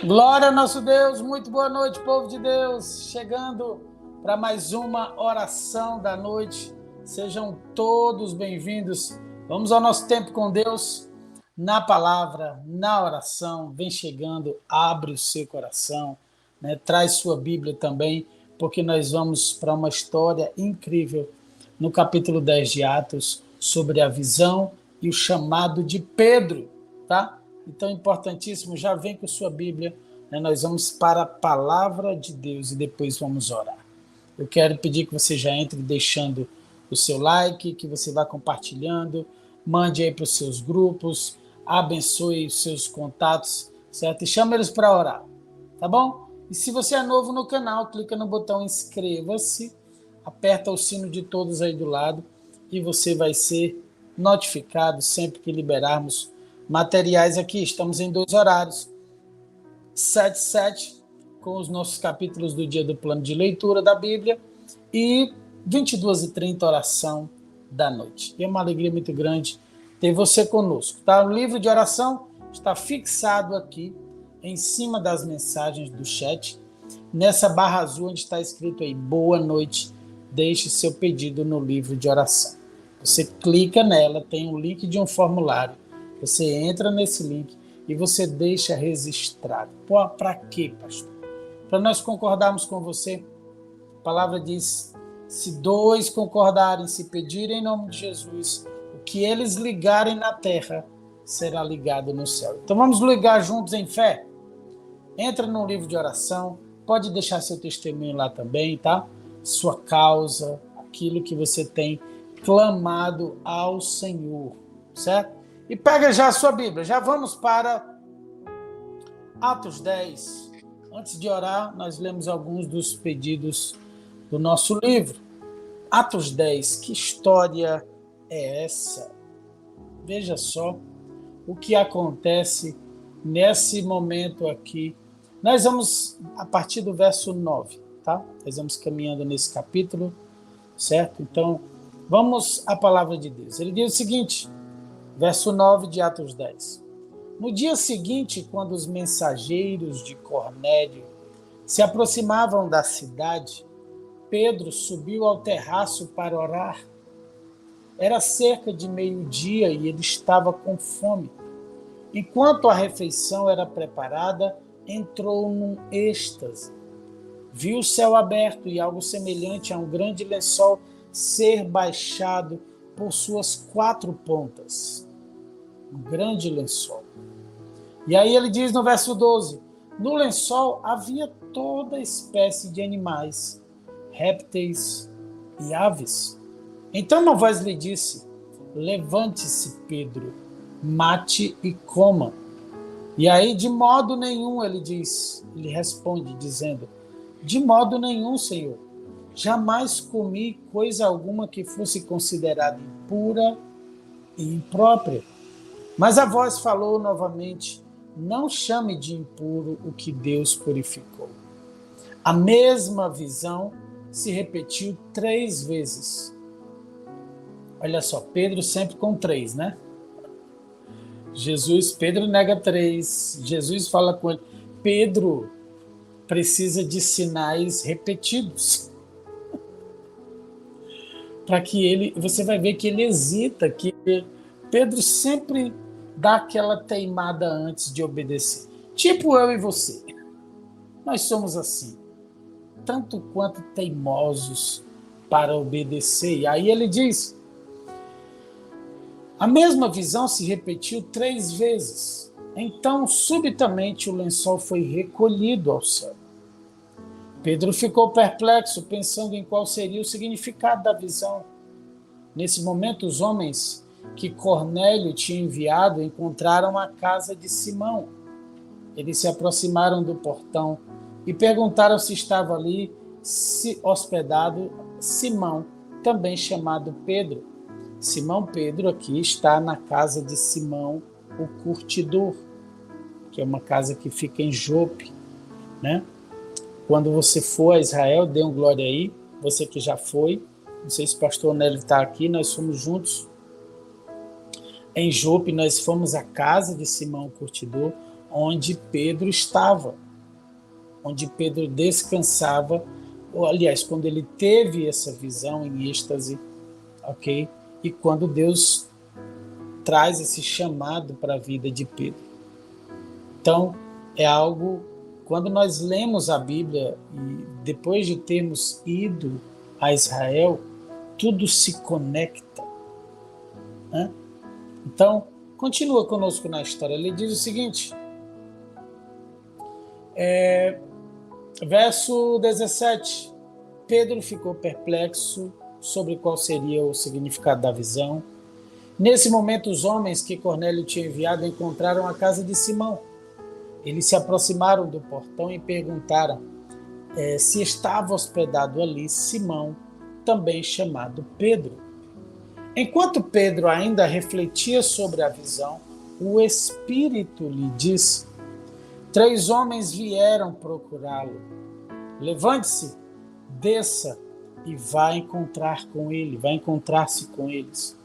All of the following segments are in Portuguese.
Glória ao nosso Deus, muito boa noite, povo de Deus, chegando para mais uma oração da noite. Sejam todos bem-vindos. Vamos ao nosso tempo com Deus, na palavra, na oração. Vem chegando, abre o seu coração, né? Traz sua Bíblia também, porque nós vamos para uma história incrível no capítulo 10 de Atos, sobre a visão e o chamado de Pedro, tá? Então, importantíssimo, já vem com sua Bíblia, né? Nós vamos para a palavra de Deus e depois vamos orar. Eu quero pedir que você já entre deixando o seu like, que você vá compartilhando, mande aí para os seus grupos, abençoe os seus contatos, certo? E chama eles para orar, tá bom? E se você é novo no canal, clica no botão inscreva-se, aperta o sino de todos aí do lado e você vai ser notificado sempre que liberarmos materiais aqui. Estamos em 2 horários, 7 e 7, com os nossos capítulos do dia do plano de leitura da Bíblia, e 22h30, oração da noite. E é uma alegria muito grande ter você conosco, tá? O livro de oração está fixado aqui, em cima das mensagens do chat, nessa barra azul onde está escrito aí, boa noite, deixe seu pedido no livro de oração. Você clica nela, tem um link de um formulário, você entra nesse link e você deixa registrado. Pô, para quê, pastor? Para nós concordarmos com você. A palavra diz, se 2 concordarem, se pedirem em nome de Jesus, o que eles ligarem na terra será ligado no céu. Então vamos ligar juntos em fé? Entra no livro de oração, pode deixar seu testemunho lá também, tá? Sua causa, aquilo que você tem clamado ao Senhor, certo? E pega já a sua Bíblia, já vamos para Atos 10. Antes de orar, nós lemos alguns dos pedidos do nosso livro. Atos 10, que história é essa? Veja só o que acontece nesse momento aqui. Nós vamos, a partir do verso 9, tá? Nós vamos caminhando nesse capítulo, certo? Então, vamos à palavra de Deus. Ele diz o seguinte, verso 9 de Atos 10. No dia seguinte, quando os mensageiros de Cornélio se aproximavam da cidade, Pedro subiu ao terraço para orar. Era cerca de meio-dia e ele estava com fome. Enquanto a refeição era preparada, entrou num êxtase. Viu o céu aberto e algo semelhante a um grande lençol ser baixado por suas 4 pontas. Um grande lençol. E aí ele diz no verso 12, no lençol havia toda espécie de animais, répteis e aves. Então uma voz lhe disse, levante-se, Pedro, mate e coma. E aí, de modo nenhum, ele responde, dizendo, de modo nenhum, Senhor, jamais comi coisa alguma que fosse considerada impura e imprópria. Mas a voz falou novamente, não chame de impuro o que Deus purificou. A mesma visão se repetiu 3 vezes. Olha só, Pedro sempre com 3, né? Pedro nega 3, Jesus fala com ele. Pedro precisa de sinais repetidos. Para que você vai ver que ele hesita, que Pedro sempre dá aquela teimada antes de obedecer. Tipo eu e você. Nós somos assim, tanto quanto teimosos para obedecer. E aí ele diz, a mesma visão se repetiu 3 vezes. Então, subitamente, o lençol foi recolhido ao céu. Pedro ficou perplexo, pensando em qual seria o significado da visão. Nesse momento, os homens que Cornélio tinha enviado encontraram a casa de Simão. Eles se aproximaram do portão e perguntaram se estava ali hospedado Simão, também chamado Pedro. Simão Pedro aqui está na casa de Simão, o curtidor, que é uma casa que fica em Jope, né? Quando você for a Israel, dê um glória aí, você que já foi, não sei se o pastor Nélio está aqui, nós fomos juntos em Jope, nós fomos à casa de Simão o curtidor, onde Pedro estava, onde Pedro descansava, ou, aliás, quando ele teve essa visão em êxtase, ok? E quando Deus traz esse chamado para a vida de Pedro. Então, é algo, quando nós lemos a Bíblia, e depois de termos ido a Israel, tudo se conecta, né? Então, continua conosco na história. Ele diz o seguinte, verso 17, Pedro ficou perplexo sobre qual seria o significado da visão. Nesse momento, os homens que Cornélio tinha enviado encontraram a casa de Simão. Eles se aproximaram do portão e perguntaram se estava hospedado ali Simão, também chamado Pedro. Enquanto Pedro ainda refletia sobre a visão, o Espírito lhe disse: 3 homens vieram procurá-lo. Levante-se, desça e vai encontrar-se com eles.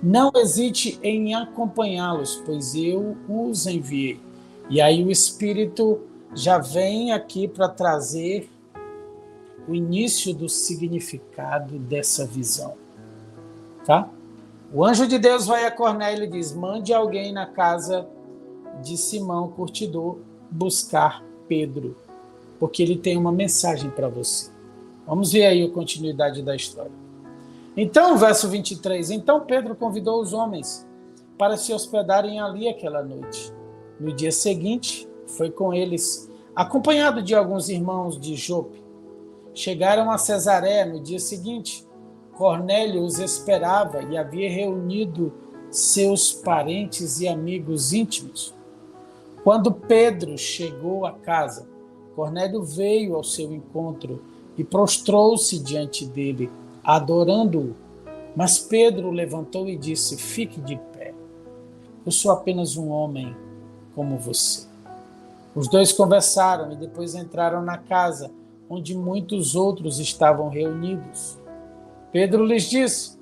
Não hesite em acompanhá-los, pois eu os enviei. E aí o Espírito já vem aqui para trazer o início do significado dessa visão. Tá? O anjo de Deus vai a Cornélio e diz: mande alguém na casa de Simão, curtidor, buscar Pedro, porque ele tem uma mensagem para você. Vamos ver aí a continuidade da história. Então, verso 23, então Pedro convidou os homens para se hospedarem ali aquela noite. No dia seguinte, foi com eles, acompanhado de alguns irmãos de Jope. Chegaram a Cesareia no dia seguinte. Cornélio os esperava e havia reunido seus parentes e amigos íntimos. Quando Pedro chegou à casa, Cornélio veio ao seu encontro e prostrou-se diante dele, adorando-o. Mas Pedro levantou e disse: fique de pé. Eu sou apenas um homem como você. Os dois conversaram e depois entraram na casa, onde muitos outros estavam reunidos. Pedro lhes disse: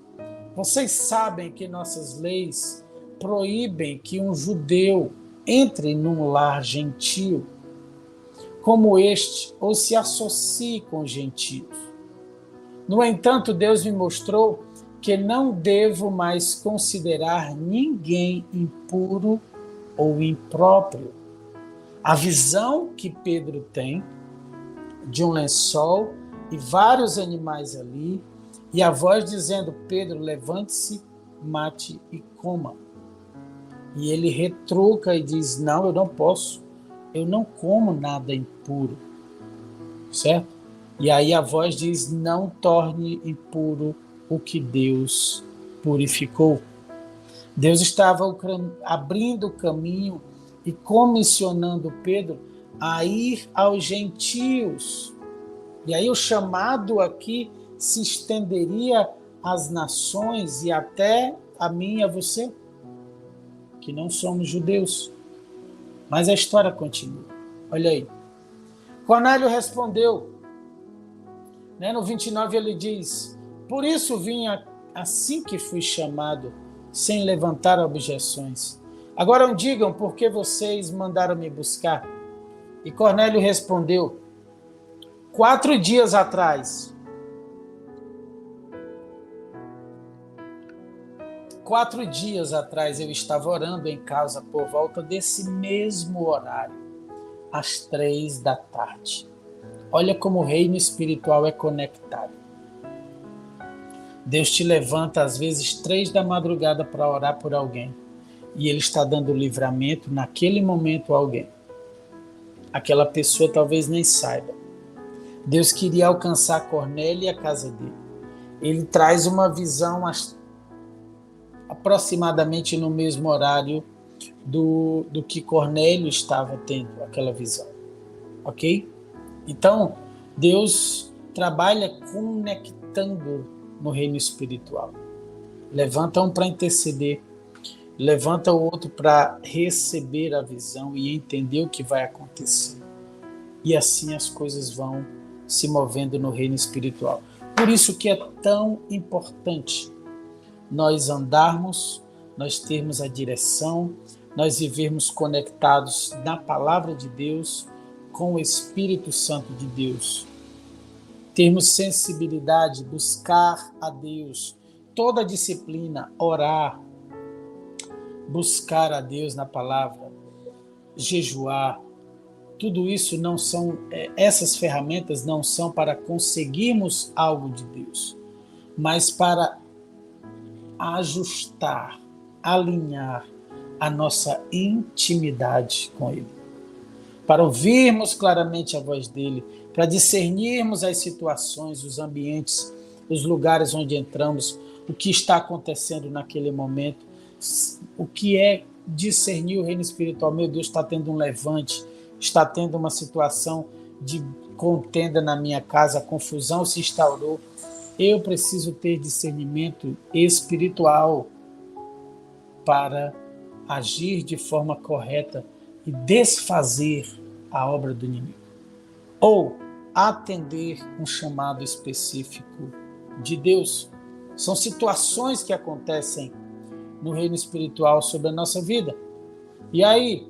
vocês sabem que nossas leis proíbem que um judeu entre num lar gentio como este ou se associe com gentios. No entanto, Deus me mostrou que não devo mais considerar ninguém impuro ou impróprio. A visão que Pedro tem de um lençol e vários animais ali, e a voz dizendo: Pedro, levante-se, mate e coma. E ele retruca e diz: não, eu não posso, eu não como nada impuro, certo? E aí a voz diz: não torne impuro o que Deus purificou. Deus estava abrindo o caminho e comissionando Pedro a ir aos gentios. E aí o chamado aqui se estenderia às nações e até a mim e a você, que não somos judeus. Mas a história continua. Olha aí. Cornélio respondeu, no 29 ele diz: por isso vim assim que fui chamado, sem levantar objeções. Agora digam por que vocês mandaram me buscar. E Cornélio respondeu: 4 dias atrás, 4 dias atrás eu estava orando em casa por volta desse mesmo horário, às 3 da tarde. Olha como o reino espiritual é conectado. Deus te levanta às vezes 3 da madrugada para orar por alguém. E Ele está dando livramento naquele momento a alguém. Aquela pessoa talvez nem saiba. Deus queria alcançar Cornélio e a casa dele. Ele traz uma visão aproximadamente no mesmo horário do que Cornélio estava tendo, aquela visão. Ok? Então, Deus trabalha conectando no reino espiritual. Levanta um para interceder, levanta o outro para receber a visão e entender o que vai acontecer. E assim as coisas vão se movendo no reino espiritual. Por isso que é tão importante nós andarmos, nós termos a direção, nós vivermos conectados na palavra de Deus com o Espírito Santo de Deus. Termos sensibilidade, buscar a Deus, toda a disciplina, orar, buscar a Deus na palavra, jejuar. Tudo isso não são, essas ferramentas não são para conseguirmos algo de Deus, mas para ajustar, alinhar a nossa intimidade com Ele, para ouvirmos claramente a voz dEle, para discernirmos as situações, os ambientes, os lugares onde entramos, o que está acontecendo naquele momento, o que é discernir o reino espiritual. Meu Deus, está tendo um levante, está tendo uma situação de contenda na minha casa, a confusão se instaurou. Eu preciso ter discernimento espiritual para agir de forma correta e desfazer a obra do inimigo, ou atender um chamado específico de Deus. São situações que acontecem no reino espiritual sobre a nossa vida. E aí,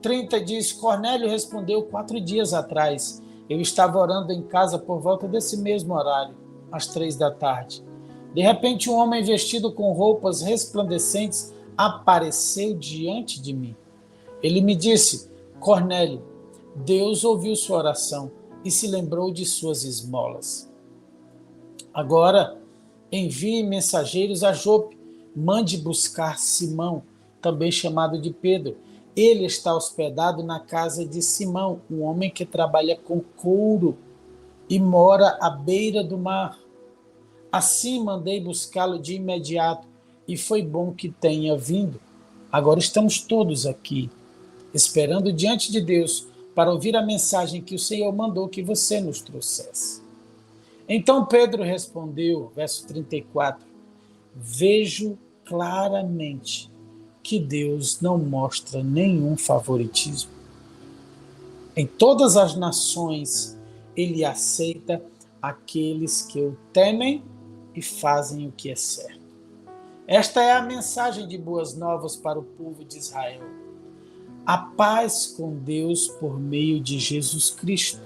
30 diz, Cornélio respondeu: 4 dias atrás, eu estava orando em casa por volta desse mesmo horário, às 3 da tarde. De repente, um homem vestido com roupas resplandecentes apareceu diante de mim. Ele me disse: Cornélio, Deus ouviu sua oração e se lembrou de suas esmolas. Agora, envie mensageiros a Jope, mande buscar Simão, também chamado de Pedro. Ele está hospedado na casa de Simão, um homem que trabalha com couro e mora à beira do mar. Assim mandei buscá-lo de imediato, e foi bom que tenha vindo. Agora estamos todos aqui, esperando diante de Deus para ouvir a mensagem que o Senhor mandou que você nos trouxesse. Então Pedro respondeu, verso 34, vejo claramente que Deus não mostra nenhum favoritismo. Em todas as nações, ele aceita aqueles que o temem e fazem o que é certo. Esta é a mensagem de boas novas para o povo de Israel. A paz com Deus por meio de Jesus Cristo,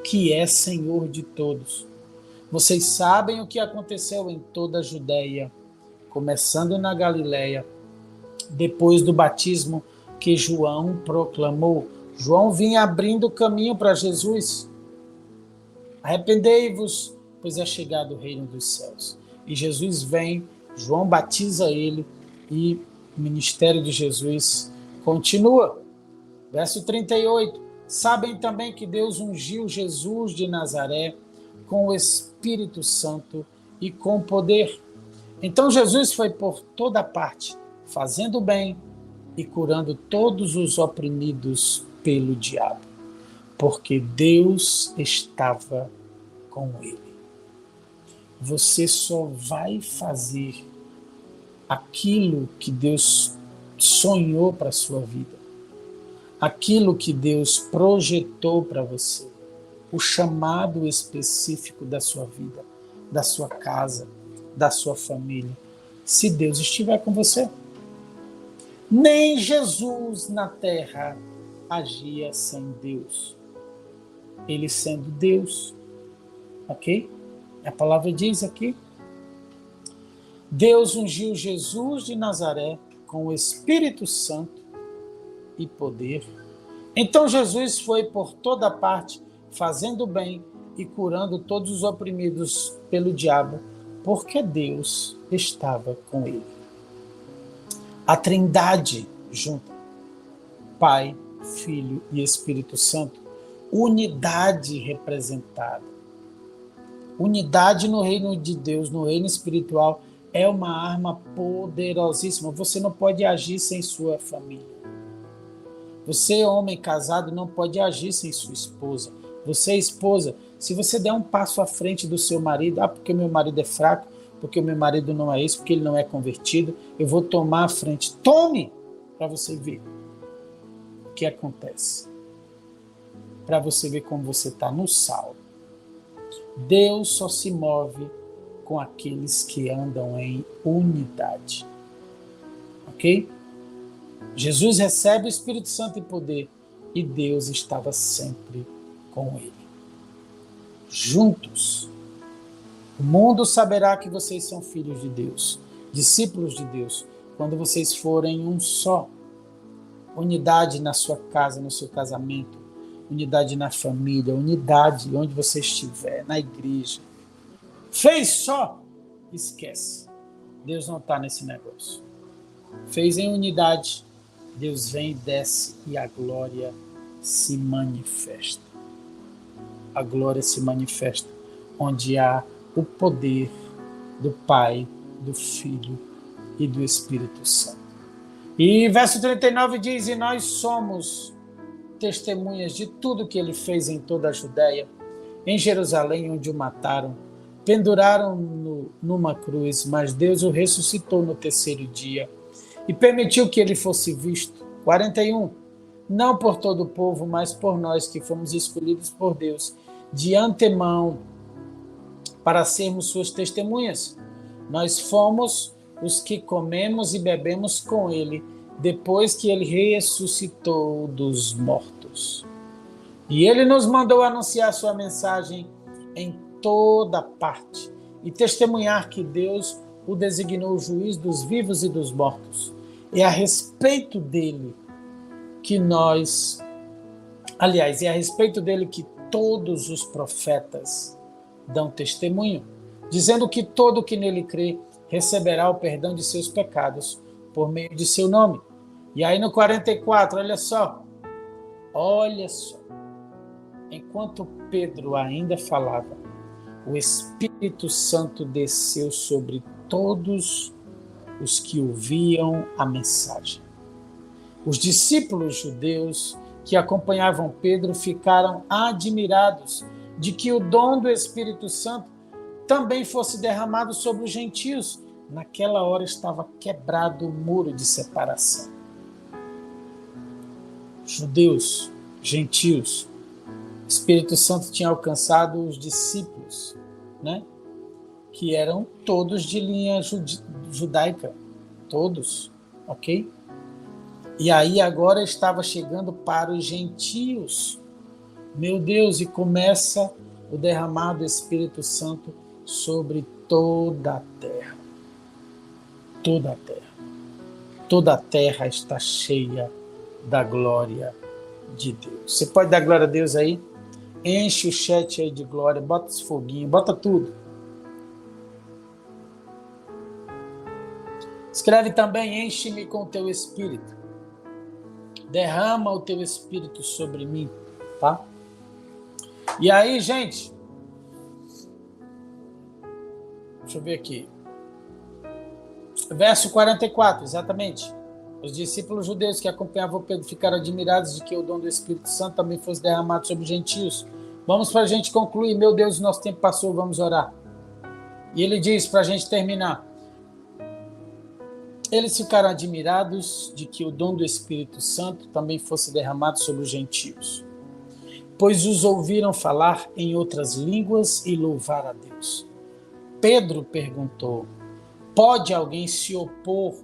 que é Senhor de todos. Vocês sabem o que aconteceu em toda a Judéia, começando na Galileia, depois do batismo que João proclamou. João vinha abrindo o caminho para Jesus. Arrependei-vos, pois é chegado o reino dos céus. E Jesus vem, João batiza ele e o ministério de Jesus continua. Verso 38. Sabem também que Deus ungiu Jesus de Nazaré com o Espírito Santo e com poder. Então Jesus foi por toda parte, fazendo bem e curando todos os oprimidos pelo diabo, porque Deus estava com ele. Você só vai fazer aquilo que Deus sonhou para a sua vida, aquilo que Deus projetou para você, o chamado específico da sua vida, da sua casa, da sua família, se Deus estiver com você. Nem Jesus na terra agia sem Deus. Ele sendo Deus, ok? A palavra diz aqui, Deus ungiu Jesus de Nazaré com o Espírito Santo e poder. Então Jesus foi por toda parte, fazendo bem e curando todos os oprimidos pelo diabo, porque Deus estava com ele. A Trindade junta, Pai, Filho e Espírito Santo, unidade representada. Unidade no reino de Deus, no reino espiritual, é uma arma poderosíssima. Você não pode agir sem sua família. Você, homem casado, não pode agir sem sua esposa. Você, esposa, se você der um passo à frente do seu marido, porque o meu marido é fraco, porque o meu marido não é isso, porque ele não é convertido, eu vou tomar a frente. Tome, para você ver o que acontece. Para você ver como você está no sal. Deus só se move com aqueles que andam em unidade. Ok? Jesus recebe o Espírito Santo e poder, e Deus estava sempre com ele. Juntos, o mundo saberá que vocês são filhos de Deus, discípulos de Deus, quando vocês forem um só. Unidade na sua casa, no seu casamento, unidade na família, unidade onde você estiver, na igreja. Fez só? Esquece. Deus não está nesse negócio. Fez em unidade, Deus vem e desce e a glória se manifesta. A glória se manifesta onde há o poder do Pai, do Filho e do Espírito Santo. E verso 39 diz: e nós somos testemunhas de tudo que ele fez em toda a Judéia, em Jerusalém, onde o mataram, penduraram-no numa cruz, mas Deus o ressuscitou no terceiro dia e permitiu que ele fosse visto. 41. Não por todo o povo, mas por nós que fomos escolhidos por Deus de antemão para sermos suas testemunhas. Nós fomos os que comemos e bebemos com ele, depois que ele ressuscitou dos mortos. E ele nos mandou anunciar sua mensagem em toda parte e testemunhar que Deus o designou juiz dos vivos e dos mortos. É a respeito dele que é a respeito dele que todos os profetas dão testemunho, dizendo que todo que nele crê receberá o perdão de seus pecados por meio de seu nome. E aí no 44, olha só, enquanto Pedro ainda falava, o Espírito Santo desceu sobre todos os que ouviam a mensagem. Os discípulos judeus que acompanhavam Pedro ficaram admirados de que o dom do Espírito Santo também fosse derramado sobre os gentios. Naquela hora estava quebrado o muro de separação. Judeus, gentios, o Espírito Santo tinha alcançado os discípulos, né? Que eram todos de linha judaica, todos, ok? E aí agora estava chegando para os gentios. Meu Deus, e começa o derramar do Espírito Santo sobre toda a terra. Toda a terra. Toda a terra está cheia da glória de Deus. Você pode dar glória a Deus aí? Enche o chat aí de glória, bota esse foguinho, bota tudo. Escreve também: enche-me com o teu Espírito. Derrama o teu Espírito sobre mim, tá? E aí, gente, deixa eu ver aqui. Verso 44, exatamente. Os discípulos judeus que acompanhavam Pedro ficaram admirados de que o dom do Espírito Santo também fosse derramado sobre os gentios. Vamos para a gente concluir. Meu Deus, o nosso tempo passou, vamos orar. E ele diz para a gente terminar. Eles ficaram admirados de que o dom do Espírito Santo também fosse derramado sobre os gentios, pois os ouviram falar em outras línguas e louvar a Deus. Pedro perguntou: pode alguém se opor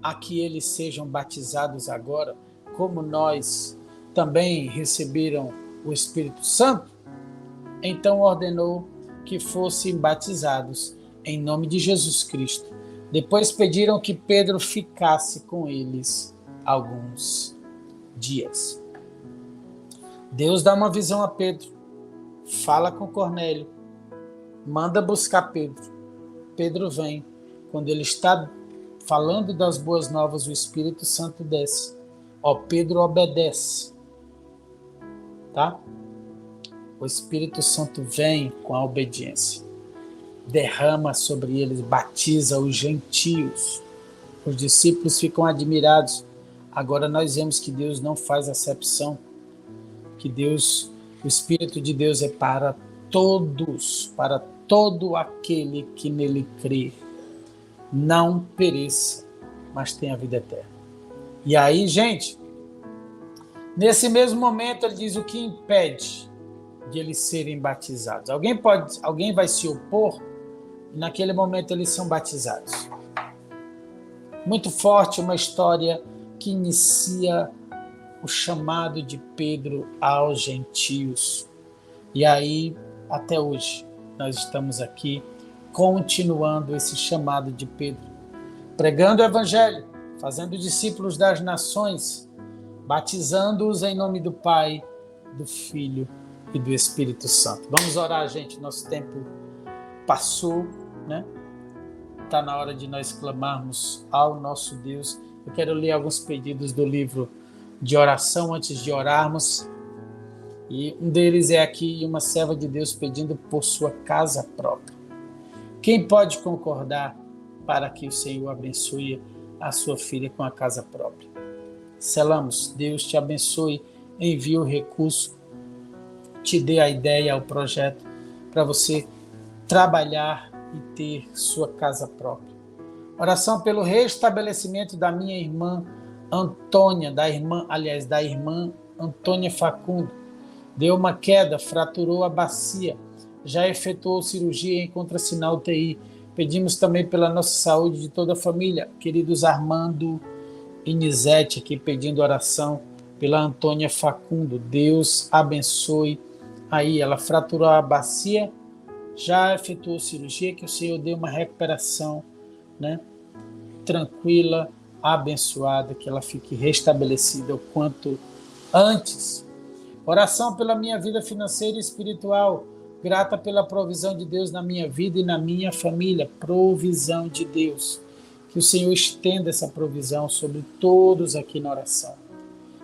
a que eles sejam batizados agora, como nós também receberam o Espírito Santo? Então ordenou que fossem batizados em nome de Jesus Cristo. Depois pediram que Pedro ficasse com eles alguns dias. Deus dá uma visão a Pedro, fala com Cornélio, manda buscar Pedro. Pedro vem. Quando ele está falando das boas novas, o Espírito Santo desce. Pedro obedece. Tá? O Espírito Santo vem com a obediência. Derrama sobre eles, batiza os gentios. Os discípulos ficam admirados. Agora nós vemos que Deus não faz acepção, que o Espírito de Deus é para todos, para todo aquele que nele crê, não pereça, mas tenha vida eterna. E aí, gente, nesse mesmo momento ele diz o que impede de eles serem batizados. Alguém vai se opor? Naquele momento eles são batizados. Muito forte, uma história que inicia o chamado de Pedro aos gentios. E aí, até hoje, nós estamos aqui continuando esse chamado de Pedro, pregando o Evangelho, fazendo discípulos das nações, batizando-os em nome do Pai, do Filho e do Espírito Santo. Vamos orar, gente. Nosso tempo passou, né? Está na hora de nós clamarmos ao nosso Deus. Eu quero ler alguns pedidos do livro de oração antes de orarmos. E um deles é aqui uma serva de Deus pedindo por sua casa própria. Quem pode concordar para que o Senhor abençoe a sua filha com a casa própria? Selamos. Deus te abençoe, envie o recurso, te dê a ideia, o projeto para você trabalhar e ter sua casa própria. Oração pelo restabelecimento da minha irmã Antônia, da irmã Antônia Facundo. Deu uma queda, fraturou a bacia, já efetuou cirurgia e encontra-se na UTI. Pedimos também pela nossa saúde de toda a família. Queridos Armando e Nizete aqui pedindo oração pela Antônia Facundo. Deus abençoe aí. Ela fraturou a bacia, já efetuou cirurgia, que o Senhor dê uma recuperação, né? Tranquila, abençoada, que ela fique restabelecida o quanto antes. Oração pela minha vida financeira e espiritual. Grata pela provisão de Deus na minha vida e na minha família. Provisão de Deus. Que o Senhor estenda essa provisão sobre todos aqui na oração.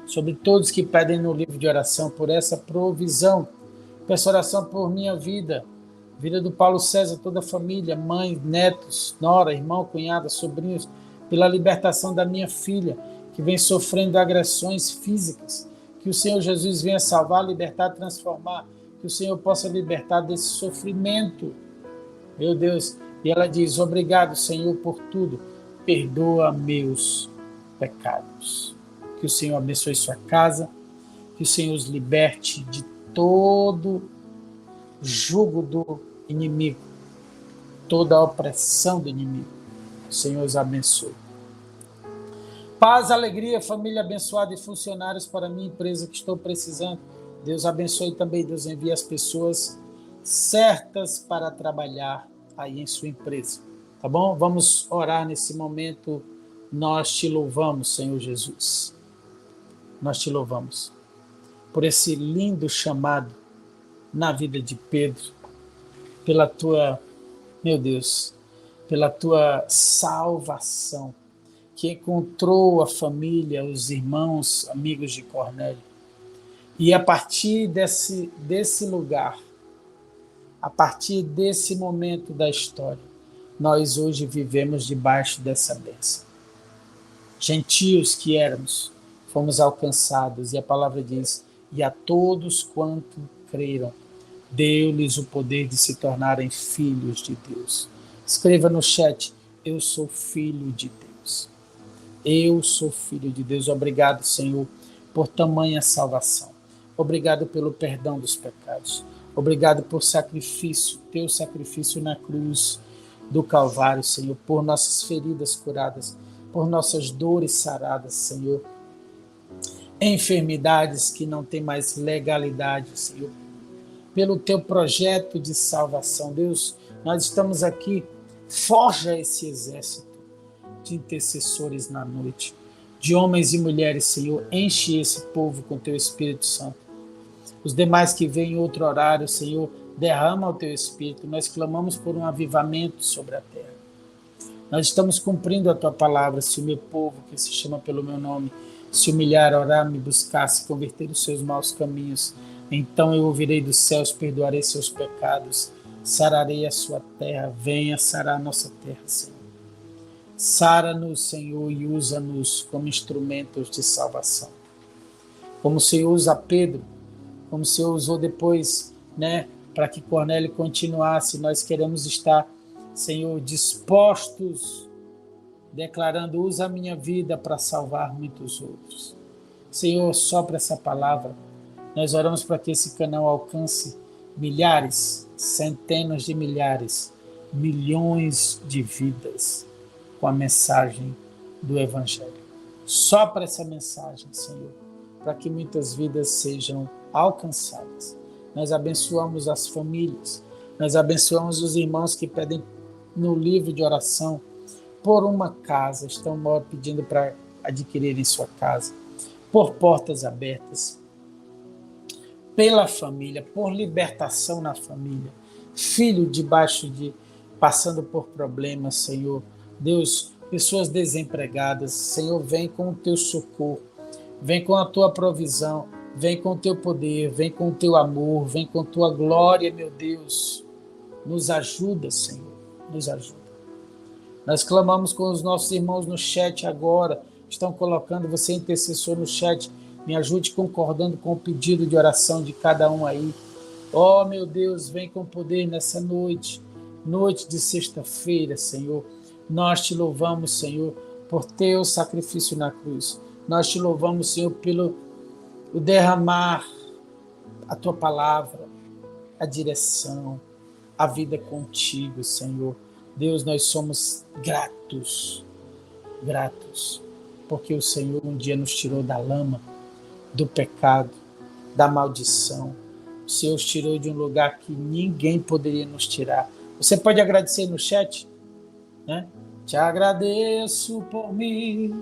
Sobre todos que pedem no livro de oração por essa provisão. Peço oração por minha vida. Vida do Paulo César, toda a família, mãe, netos, nora, irmão, cunhada, sobrinhos. Pela libertação da minha filha, que vem sofrendo agressões físicas. Que o Senhor Jesus venha salvar, libertar, transformar. Que o Senhor possa libertar desse sofrimento. Meu Deus. E ela diz, obrigado, Senhor, por tudo. Perdoa meus pecados. Que o Senhor abençoe sua casa. Que o Senhor os liberte de todo jugo do inimigo. Toda a opressão do inimigo. O Senhor os abençoe. Paz, alegria, família abençoada e funcionários para a minha empresa que estou precisando. Deus abençoe também. Deus envie as pessoas certas para trabalhar aí em sua empresa. Tá bom? Vamos orar nesse momento. Nós te louvamos, Senhor Jesus. Nós te louvamos por esse lindo chamado na vida de Pedro, pela tua, meu Deus, pela tua salvação, que encontrou a família, os irmãos, amigos de Cornélio. E a partir desse lugar, a partir desse momento da história, nós hoje vivemos debaixo dessa bênção. Gentios que éramos, fomos alcançados, e a palavra diz, e a todos quanto creram, deu-lhes o poder de se tornarem filhos de Deus. Escreva no chat, eu sou filho de Deus. Eu sou filho de Deus. Obrigado, Senhor, por tamanha salvação. Obrigado pelo perdão dos pecados. Obrigado por sacrifício, teu sacrifício na cruz do Calvário, Senhor, por nossas feridas curadas, por nossas dores saradas, Senhor. Enfermidades que não têm mais legalidade, Senhor. Pelo teu projeto de salvação, Deus, nós estamos aqui. Forja esse exército de intercessores na noite, de homens e mulheres, Senhor. Enche esse povo com teu Espírito Santo. Os demais que vêm em outro horário, Senhor, derrama o teu Espírito. Nós clamamos por um avivamento sobre a terra. Nós estamos cumprindo a tua palavra. Se o meu povo, que se chama pelo meu nome, se humilhar, orar, me buscar, se converter os seus maus caminhos, então eu ouvirei dos céus, perdoarei seus pecados, sararei a sua terra. Venha sarar a nossa terra, Senhor. Sara-nos, Senhor, e usa-nos como instrumentos de salvação. Como o Senhor usa Pedro, como o Senhor usou depois, né, para que Cornélio continuasse. Nós queremos estar, Senhor, dispostos, declarando, usa a minha vida para salvar muitos outros. Senhor, sopra essa palavra. Nós oramos para que esse canal alcance milhares, centenas de milhares, milhões de vidas com a mensagem do Evangelho. Sopra essa mensagem, Senhor, para que muitas vidas sejam alcançadas. Nós abençoamos as famílias, nós abençoamos os irmãos que pedem no livro de oração por uma casa, estão pedindo para adquirirem sua casa, por portas abertas, pela família, por libertação na família, filho passando por problemas, Senhor. Deus, pessoas desempregadas, Senhor, vem com o teu socorro, vem com a tua provisão, vem com o teu poder, vem com o teu amor, vem com a tua glória, meu Deus. Nos ajuda, Senhor, nos ajuda. Nós clamamos com os nossos irmãos no chat agora, estão colocando, você intercessor no chat, me ajude concordando com o pedido de oração de cada um aí. Oh, meu Deus, vem com poder nessa noite de sexta-feira, Senhor. Nós te louvamos, Senhor, por teu sacrifício na cruz. Nós te louvamos, Senhor, pelo o derramar a tua palavra, a direção, a vida contigo, Senhor. Deus, nós somos gratos, porque o Senhor um dia nos tirou da lama, do pecado, da maldição. O Senhor nos tirou de um lugar que ninguém poderia nos tirar. Você pode agradecer no chat, né? Te agradeço por me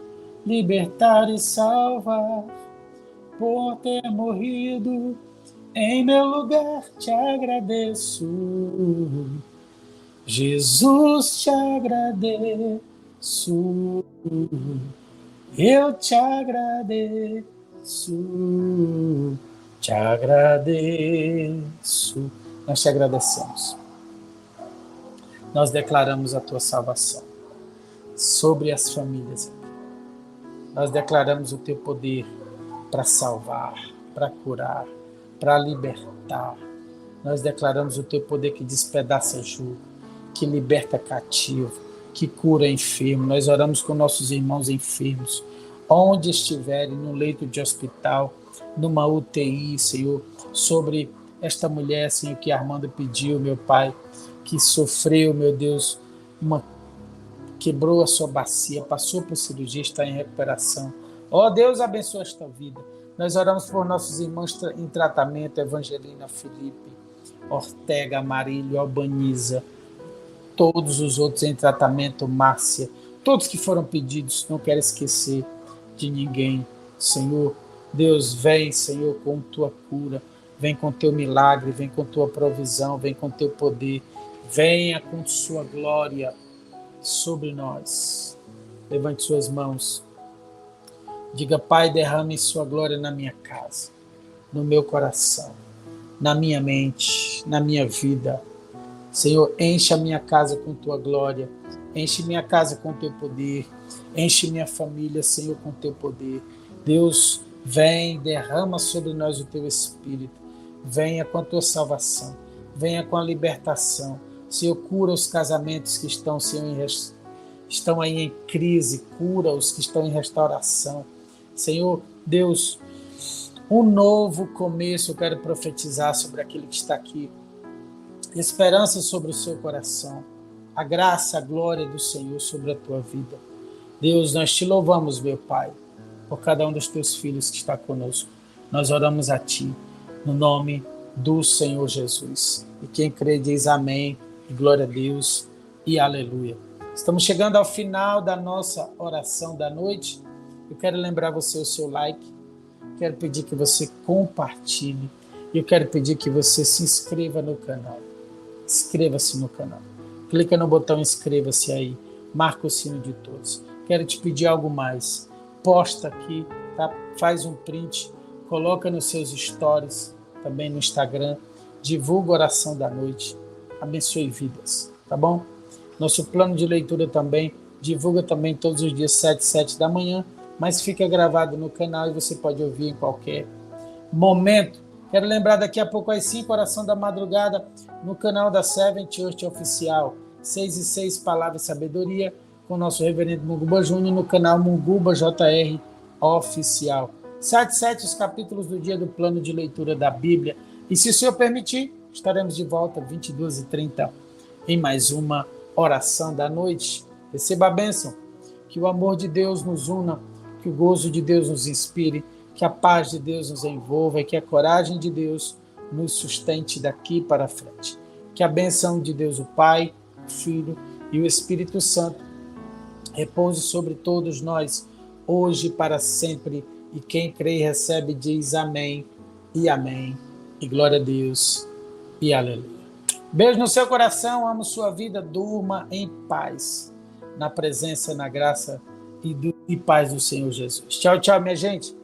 libertar e salvar, por ter morrido em meu lugar. Te agradeço, Jesus, te agradeço, eu te agradeço, te agradeço. Nós te agradecemos. Nós declaramos a tua salvação sobre as famílias. Nós declaramos o teu poder para salvar, para curar, para libertar. Nós declaramos o teu poder que despedaça jugo, que liberta cativo, que cura enfermo. Nós oramos com nossos irmãos enfermos, onde estiverem, no leito de hospital, numa UTI, Senhor, sobre esta mulher, Senhor, que Armando pediu, meu Pai, que sofreu, meu Deus, quebrou a sua bacia, passou por cirurgia, está em recuperação. Ó Deus, abençoa esta vida. Nós oramos por nossos irmãos em tratamento, Evangelina, Felipe, Ortega, Marílio, Albaniza, todos os outros em tratamento, Márcia, todos que foram pedidos, não quero esquecer de ninguém. Senhor, Deus, vem, Senhor, com tua cura, vem com teu milagre, vem com tua provisão, vem com teu poder, venha com sua glória sobre nós. Levante suas mãos. Diga, Pai, derrame sua glória na minha casa, no meu coração, na minha mente, na minha vida. Senhor, enche a minha casa com tua glória, enche minha casa com teu poder, enche minha família, Senhor, com teu poder. Deus, vem, derrama sobre nós o teu Espírito, venha com a tua salvação, venha com a libertação. Senhor, cura os casamentos que estão, Senhor, estão aí em crise, cura os que estão em restauração. Senhor, Deus, um novo começo, eu quero profetizar sobre aquele que está aqui. Esperança sobre o seu coração, a graça, a glória do Senhor sobre a tua vida. Deus, nós te louvamos, meu Pai, por cada um dos teus filhos que está conosco. Nós oramos a ti, no nome do Senhor Jesus. E quem crê diz amém, e glória a Deus e aleluia. Estamos chegando ao final da nossa oração da noite. Eu quero lembrar você o seu like, quero pedir que você compartilhe, e eu quero pedir que você se inscreva no canal. Inscreva-se no canal. Clica no botão inscreva-se aí. Marca o sino de todos. Quero te pedir algo mais. Posta aqui, tá? Faz um print, coloca nos seus stories, também no Instagram. Divulga a oração da noite. Abençoe vidas, tá bom? Nosso plano de leitura também. Divulga também todos os dias 7 da manhã, mas fica gravado no canal e você pode ouvir em qualquer momento. Quero lembrar daqui a pouco às 5, oração da madrugada, no canal da Seven Church Oficial, 6 Palavra e Sabedoria, com o nosso reverendo Munguba Júnior, no canal Munguba JR Oficial. 7, os capítulos do dia do plano de leitura da Bíblia. E se o Senhor permitir, estaremos de volta 22h30 em mais uma oração da noite. Receba a bênção, que o amor de Deus nos una, que o gozo de Deus nos inspire, que a paz de Deus nos envolva e que a coragem de Deus nos sustente daqui para frente. Que a bênção de Deus, o Pai, o Filho e o Espírito Santo repouse sobre todos nós, hoje e para sempre. E quem crê e recebe diz amém e amém. E glória a Deus e aleluia. Beijo no seu coração, amo sua vida, durma em paz, na presença, na graça e paz do Senhor Jesus. Tchau, tchau, minha gente.